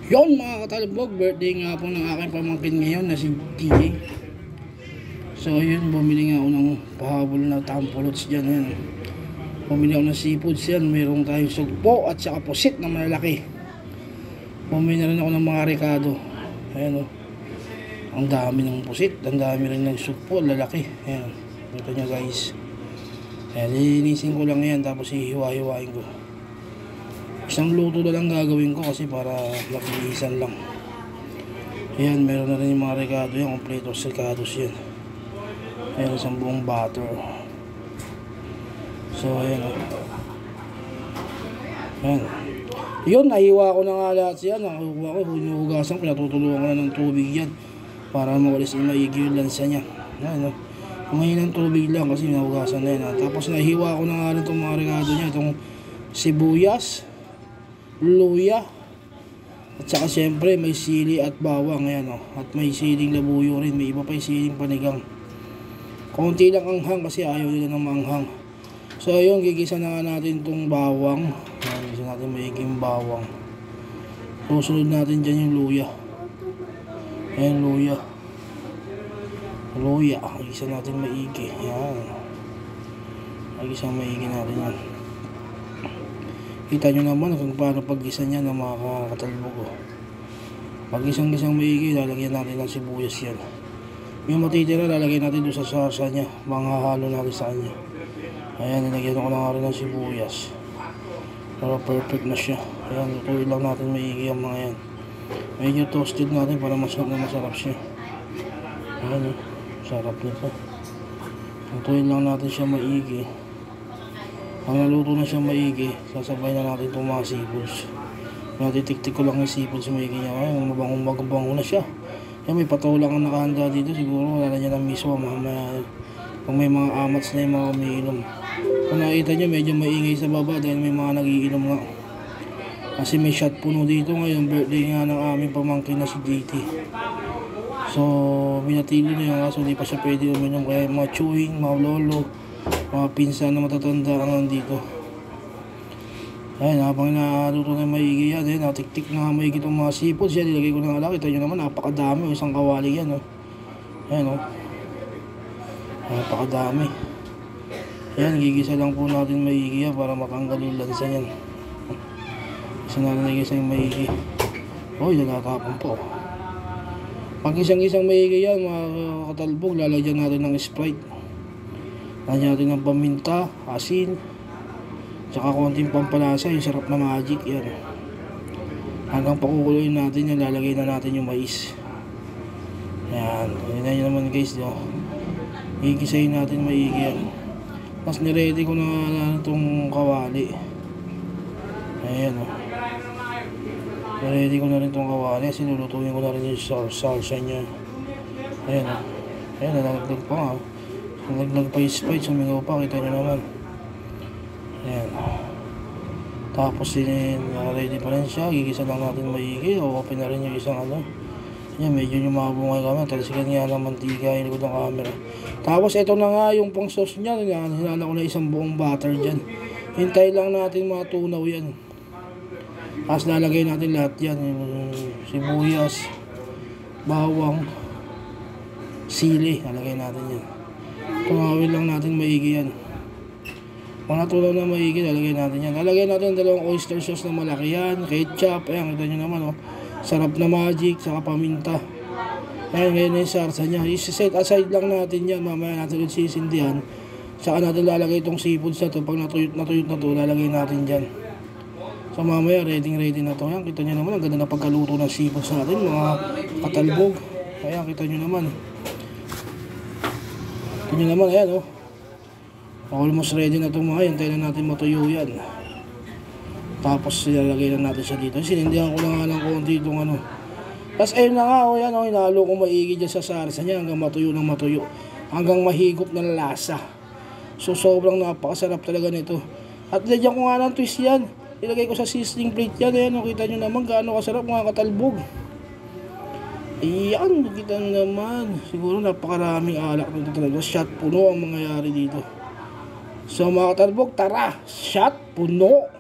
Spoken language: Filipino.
Yon mga katalbog, birthday nga po ng aking pamangkin ngayon na si TJ. So yun, bumili nga ako ng pahabol na tampulots dyan. Yan. Bumili ako ng seafoods yan. Mayroong tayong sugpo at saka pusit na malalaki. Bumili na rin ako ng mga rekado. Ayan o. Ang dami ng pusit. Ang dami rin ng sugpo. Lalaki. Ayan. Ito nyo guys. Ayan, lilinisin ko lang yan. Tapos hihiwa-hiwain ko. Isang luto na lang gagawin ko kasi para maglisan lang. Ayan, meron na rin yung mga rekado yan. Kompleto sekados yan. Ayan, isang buong butter. So, ayan o. Ayan. Yun, nahiwa ko na nga lahat siya. Nakakuha ko, hinuhugasan ko. Natutulungan ko na ng tubig yan. Para mawalis yung maigi yung lansa niya. Ayan o. Kumain ng tubig lang kasi nahugasan na yan. Tapos nahiwa ko na nga rin itong mga rekado niya. Itong sibuyas, luya, at saka siyempre may sili at bawang. Ayan o. At may siling labuyo rin. May iba pa yung siling panigang. Konti lang anghang kasi ayaw nila ng maanghang. So ayun, gigisa na nga natin itong bawang. Ayan, gigisa natin maiging bawang. Susunod natin dyan yung luya. Ayan, luya. Luya, gigisa natin maigi. Ayan, gigisa maigi natin yan. Kita nyo naman kung paano paggisa niya ng mga katalbog. Pag gisang-gisang maigi, lalagyan natin ng sibuyas yan. Yung matitira, lalagyan natin doon sa sarsa niya. Manghahalo natin sa kanya. Ayan, nilagyan ko na nga rin ng sibuyas. Para perfect na siya. Ayan, lutuin lang natin maigi ang mga yan. Medyo toasted natin para masarap siya. Ayan, sarap nito. Lutuin lang natin siya maigi. Pag naluto na siya maigi, sasabay na natin itong mga seafoods. Natitiktik ko lang yung seafoods maigi niya. Ayan, mabangong-bango na siya. Yan, may patulang ang nakahanda dito. Siguro wala na dyan ang miswa mamaya. Kung may mga amats na yung mga umiinom. Kung nakita nyo, medyo maingay sa baba dahil may mga nagiinom nga. Kasi may shot puno dito ngayon. Birthday nga ng aming pamangkin na si JT. So, binatili na yung kaso. Hindi pa siya pwede uminom. Kaya mga chewing, mga lolo, mga pinsan na matatanda ang nandito. Ayan, habang naluto na maigi yan, eh, natiktik na maigi itong mga seafoods yan, ilagay ko na nga lang. Ito nyo naman, napakadami, isang kawali yan, oh. Ayan, oh. Napakadami. Ayan, gigisa lang po natin maigi yan para matanggal yung lansa yan. Isa na lang isa yung maigi. Uy, natatapon po. Pag isang-isang maigi yan, mga katalbog, lalagyan natin ng Sprite. Lalagyan natin ng paminta, asin, tsaka konting pampalasa, yung sarap na magic yan. Hanggang pakukuloyin natin yan, lalagay na natin yung mais. Yan, yun naman guys, no? Gigisayin natin maigi yan. Tapos niready ko na itong kawali. Ayan, o. Niready ko na rin itong kawali. Sinulutuin ko na rin yung salsa niya. Ayan, o. Ayan, nalaglag pa nga. Nalaglag pa yung Sprite, sumingaw pa, kita nyo naman. Ayan. Tapos ready pa rin siya. Gigisa lang natin maigi. Open na rin yung isang ano. Ayan, medyo yung mabungay kami. Talasigan nga ng mantika yung likod ng camera. Tapos ito na nga yung pang sauce niya. Hinala ko na isang buong butter dyan. Hintay lang natin matunaw yan. Tapos lalagay natin lahat yan. Yung sibuyas, bawang, sili. Lalagay natin yan. Tunawin lang natin maigi yan. Kung natunaw na maigi, lalagay natin yan. Lalagay natin dalawang oyster sauce na malaki yan. Ketchup. Ayan, kita nyo naman, oh. Sarap na magic, saka paminta. Ayan, ngayon na yung sarsa niya. I-set aside lang natin yan. Mamaya natin ulit sisindihan. Saka natin lalagay itong seafoods na to. Pag natuyot na to, lalagay natin dyan. So mamaya, ready na to. Ayan, kita nyo naman. Ang ganda na pagkaluto ng seafoods natin, mga katalbog. Ayan, kita nyo naman. Kita nyo naman, ayan, oh. Almost ready na itong mga yan. Tayo na natin matuyo yan. Tapos ilalagay na natin siya dito. Sinindihan ko na nga ng konti itong ano. Tapos ayun na nga, oh, yan, oh, hinalo ko maigi dyan sa sarsa niya hanggang matuyo ng matuyo. Hanggang mahigop na lasa. So sobrang napakasarap talaga nito. At lagyan ko nga ng twist yan. Ilagay ko sa sizzling plate yan. Ayan, oh, kita nyo naman gaano kasarap mga katalbog. Ayan, kita nyo naman. Siguro napakaraming alak nito talaga. Shot puno ang mangyayari dito. So mga katalbog, tara! Shot puno!